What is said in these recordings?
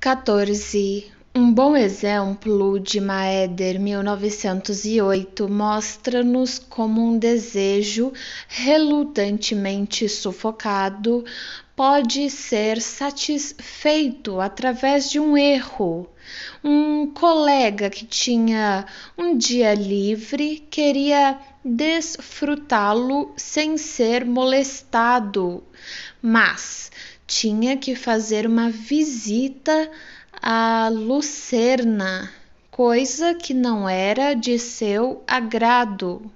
14. Um bom exemplo de Maeder 1908 mostra-nos como um desejo relutantemente sufocado pode ser satisfeito através de um erro. Um colega que tinha um dia livre queria desfrutá-lo sem ser molestado, mas tinha que fazer uma visita a Lucerna, coisa que não era de seu agrado.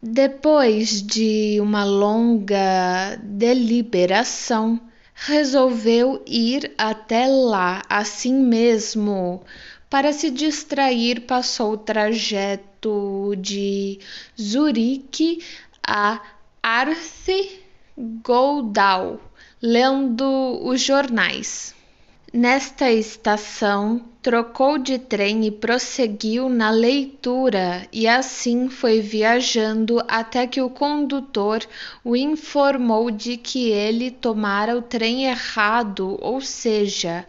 Depois de uma longa deliberação, resolveu ir até lá assim mesmo. Para se distrair, passou o trajeto de Zurique a Arth-Goldau, lendo os jornais. Nesta estação, trocou de trem e prosseguiu na leitura, e assim foi viajando até que o condutor o informou de que ele tomara o trem errado, ou seja,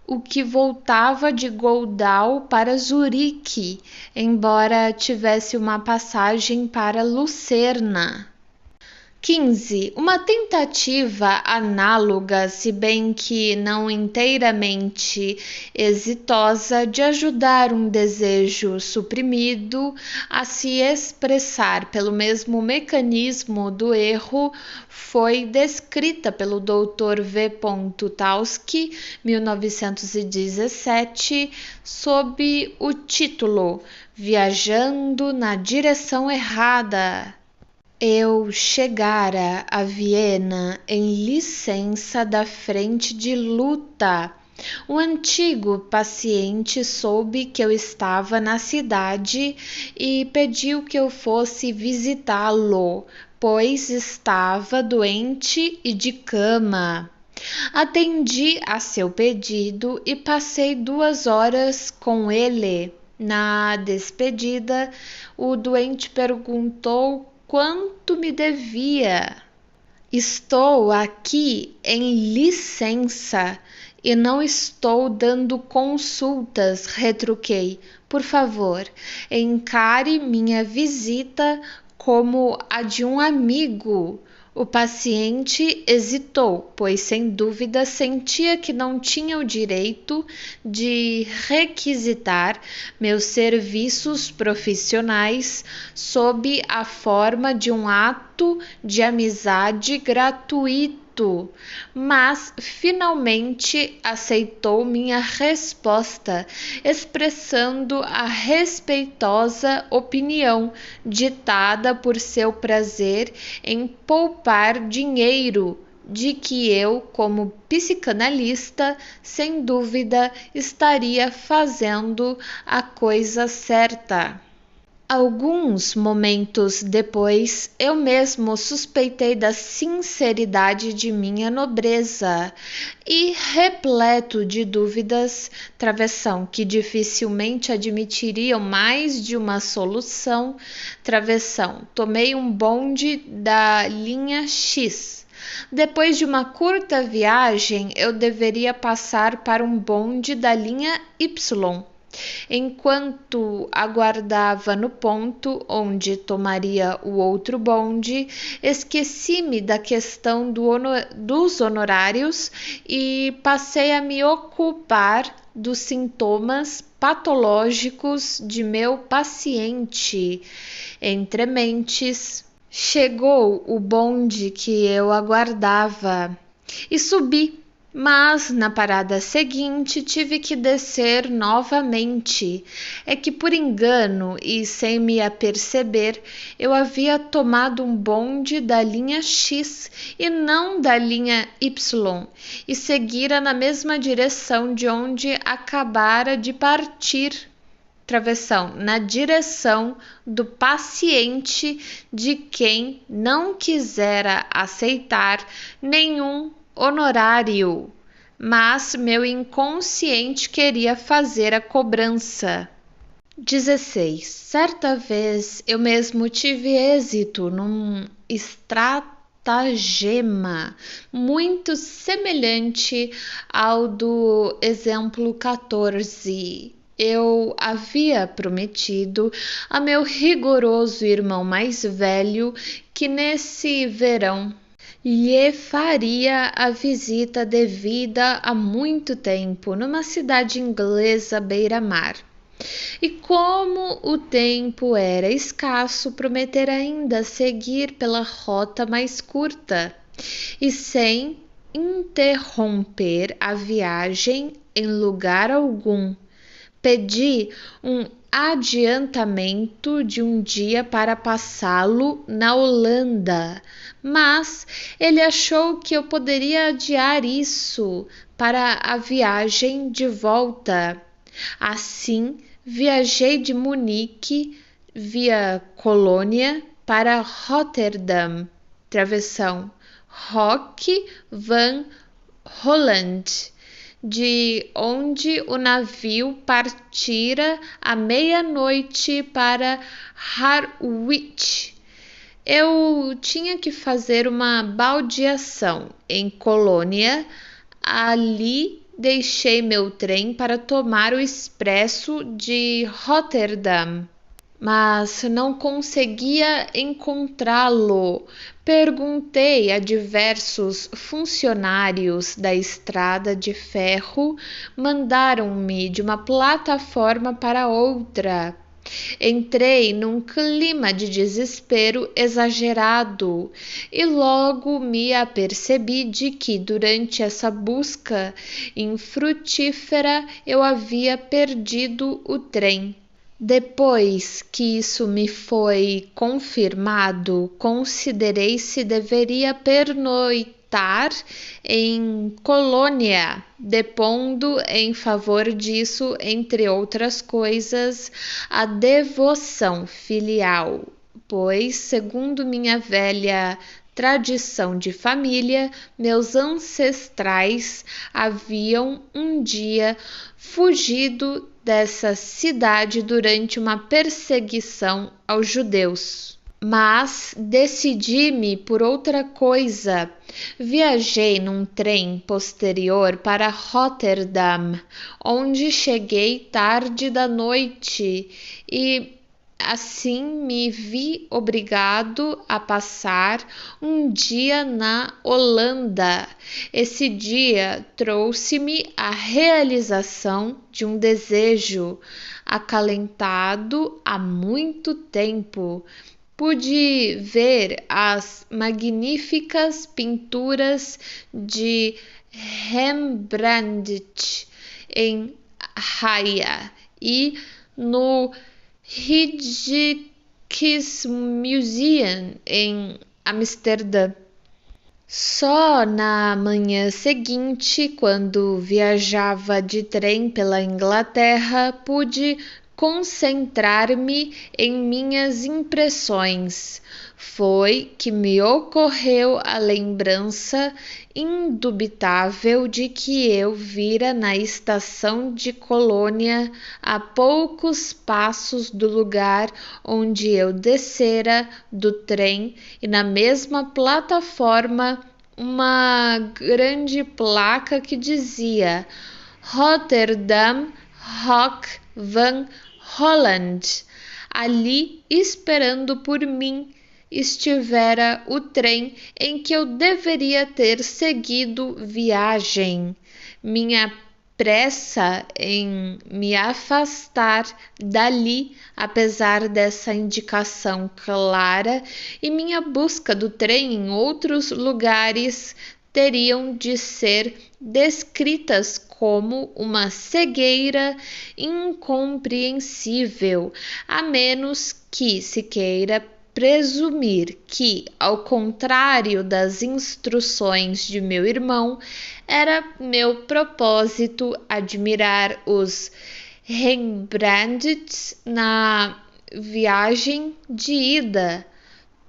o que voltava de Goldau para Zurique, embora tivesse uma passagem para Lucerna. 15. Uma tentativa análoga, se bem que não inteiramente exitosa, de ajudar um desejo suprimido a se expressar pelo mesmo mecanismo do erro foi descrita pelo Dr. V. Taussky, 1917, sob o título Viajando na Direção Errada. Eu chegara a Viena em licença da frente de luta. O antigo paciente soube que eu estava na cidade e pediu que eu fosse visitá-lo, pois estava doente e de cama. Atendi a seu pedido e passei 2 horas com ele. Na despedida, o doente perguntou quanto me devia. Estou aqui em licença e não estou dando consultas, retruquei. Por favor, encare minha visita como a de um amigo. O paciente hesitou, pois sem dúvida sentia que não tinha o direito de requisitar meus serviços profissionais sob a forma de um ato de amizade gratuito, mas finalmente aceitou minha resposta, expressando a respeitosa opinião ditada por seu prazer em poupar dinheiro, de que eu, como psicanalista, sem dúvida estaria fazendo a coisa certa. Alguns momentos depois, eu mesmo suspeitei da sinceridade de minha nobreza e, repleto de dúvidas, travessão que dificilmente admitiriam mais de uma solução, tomei um bonde da linha X. Depois de uma curta viagem, eu deveria passar para um bonde da linha Y. Enquanto aguardava no ponto onde tomaria o outro bonde, esqueci-me da questão dos honorários e passei a me ocupar dos sintomas patológicos de meu paciente. Entre mentes, chegou o bonde que eu aguardava e subi. Mas na parada seguinte tive que descer novamente. É que por engano e sem me aperceber, eu havia tomado um bonde da linha X e não da linha Y, e seguira na mesma direção de onde acabara de partir. Na direção do paciente de quem não quisera aceitar nenhum honorário, mas meu inconsciente queria fazer a cobrança. 16. Certa vez eu mesmo tive êxito num extrato estratagema muito semelhante ao do exemplo 14. Eu havia prometido a meu rigoroso irmão mais velho que nesse verão lhe faria a visita devida há muito tempo numa cidade inglesa beira-mar. E como o tempo era escasso, prometer ainda seguir pela rota mais curta e sem interromper a viagem em lugar algum. Pedi um adiantamento de um dia para passá-lo na Holanda, mas ele achou que eu poderia adiar isso para a viagem de volta. Assim, viajei de Munique via Colônia para Rotterdam, travessão Hoek van Holland, de onde o navio partira à meia-noite para Harwich. Eu tinha que fazer uma baldeação em Colônia. Ali deixei meu trem para tomar o expresso de Rotterdam, mas não conseguia encontrá-lo. Perguntei a diversos funcionários da estrada de ferro, mandaram-me de uma plataforma para outra. Entrei num clima de desespero exagerado e logo me apercebi de que durante essa busca infrutífera eu havia perdido o trem. Depois que isso me foi confirmado, considerei se deveria pernoitar em Colônia, depondo em favor disso, entre outras coisas, a devoção filial, pois, segundo minha velha tradição de família, meus ancestrais haviam um dia fugido dessa cidade durante uma perseguição aos judeus. Mas decidi-me por outra coisa. Viajei num trem posterior para Rotterdam, onde cheguei tarde da noite e assim me vi obrigado a passar um dia na Holanda. Esse dia trouxe-me a realização de um desejo acalentado há muito tempo. Pude ver as magníficas pinturas de Rembrandt em Haia e no Rijksmuseum em Amsterdã. Só na manhã seguinte, quando viajava de trem pela Inglaterra, pude concentrar-me em minhas impressões. Foi que me ocorreu a lembrança indubitável de que eu vira na estação de Colônia, a poucos passos do lugar onde eu descera do trem, e na mesma plataforma uma grande placa que dizia Rotterdam Hoek van Holland. Ali, esperando por mim, estivera o trem em que eu deveria ter seguido viagem. Minha pressa em me afastar dali, apesar dessa indicação clara, e minha busca do trem em outros lugares teriam de ser descritas como uma cegueira incompreensível, a menos que se queira presumir que, ao contrário das instruções de meu irmão, era meu propósito admirar os Rembrandts na viagem de ida.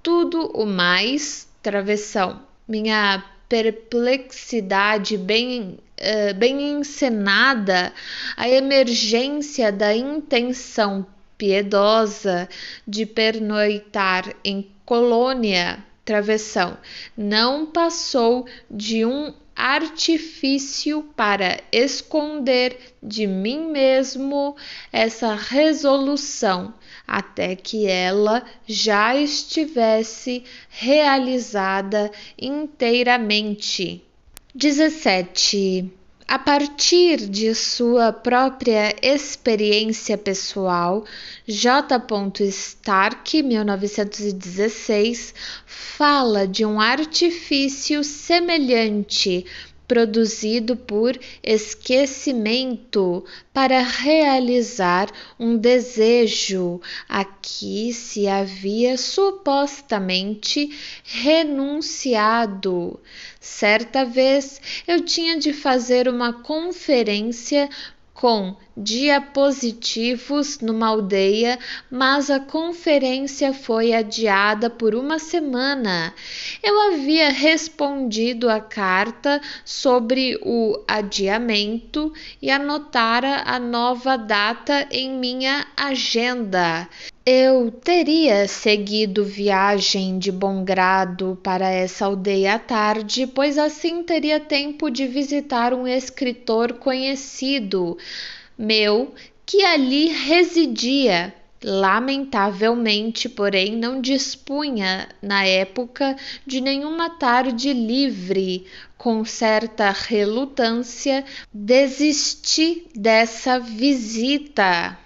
Tudo o mais, travessão. Minha perplexidade bem encenada, a emergência da intenção piedosa de pernoitar em Colônia, Travessão. Não passou de um artifício para esconder de mim mesmo essa resolução, até que ela já estivesse realizada inteiramente. 17. A partir de sua própria experiência pessoal, J. Stark, 1916, fala de um artifício semelhante produzido por esquecimento para realizar um desejo a que se havia supostamente renunciado. Certa vez eu tinha de fazer uma conferência com diapositivos numa aldeia, mas a conferência foi adiada por uma semana. Eu havia respondido a carta sobre o adiamento e anotara a nova data em minha agenda. Eu teria seguido viagem de bom grado para essa aldeia à tarde, pois assim teria tempo de visitar um escritor conhecido meu que ali residia. Lamentavelmente, porém, não dispunha, na época, de nenhuma tarde livre. Com certa relutância, desisti dessa visita.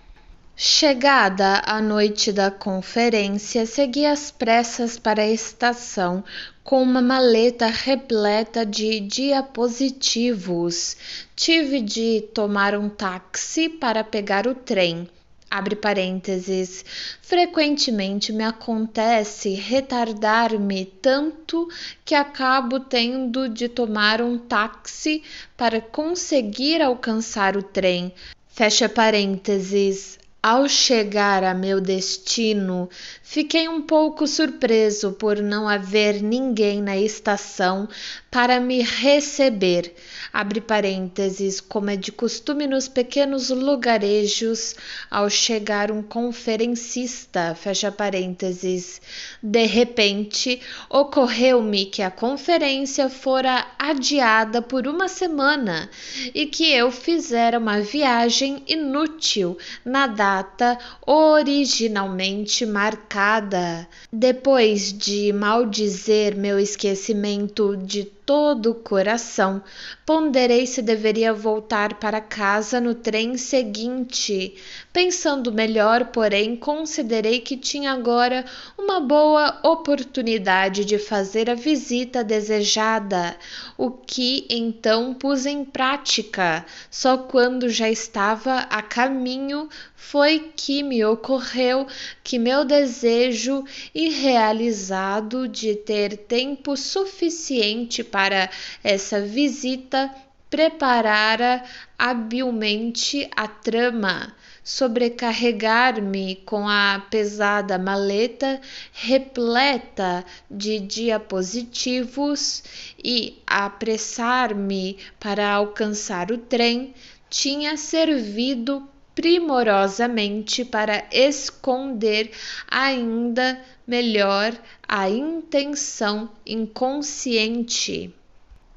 Chegada a noite da conferência, segui às pressas para a estação com uma maleta repleta de diapositivos. Tive de tomar um táxi para pegar o trem. Abre parênteses. Frequentemente me acontece retardar-me tanto que acabo tendo de tomar um táxi para conseguir alcançar o trem. Fecha parênteses. Ao chegar a meu destino, fiquei um pouco surpreso por não haver ninguém na estação para me receber. Abre parênteses, como é de costume nos pequenos lugarejos, ao chegar um conferencista, fecha parênteses. De repente, ocorreu-me que a conferência fora adiada por uma semana e que eu fizera uma viagem inútil na data originalmente marcada. Depois de maldizer meu esquecimento de todo o coração, ponderei se deveria voltar para casa no trem seguinte. Pensando melhor, porém, considerei que tinha agora uma boa oportunidade de fazer a visita desejada, o que então pus em prática. Só quando já estava a caminho foi que me ocorreu que meu desejo irrealizado de ter tempo suficiente para essa visita preparara habilmente a trama, sobrecarregar-me com a pesada maleta repleta de diapositivos e apressar-me para alcançar o trem tinha servido primorosamente para esconder ainda melhor a intenção inconsciente.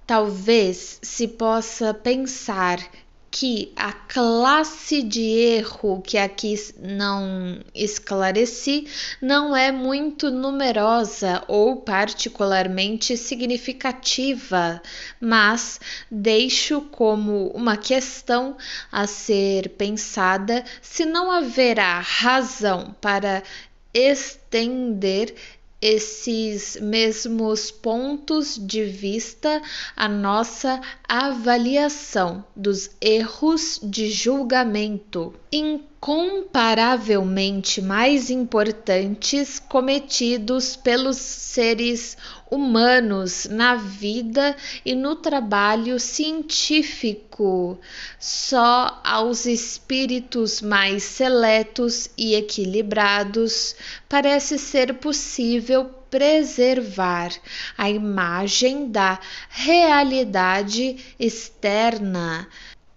Talvez se possa pensar que a classe de erro que aqui não esclareci não é muito numerosa ou particularmente significativa, mas deixo como uma questão a ser pensada se não haverá razão para estender esses mesmos pontos de vista à nossa avaliação dos erros de julgamento, incomparavelmente mais importantes cometidos pelos seres humanos na vida e no trabalho científico. Só aos espíritos mais seletos e equilibrados parece ser possível preservar a imagem da realidade externa,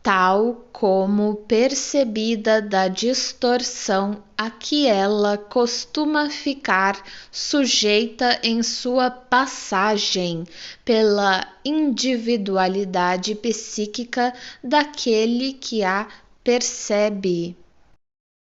tal como percebida da distorção a que ela costuma ficar sujeita em sua passagem pela individualidade psíquica daquele que a percebe.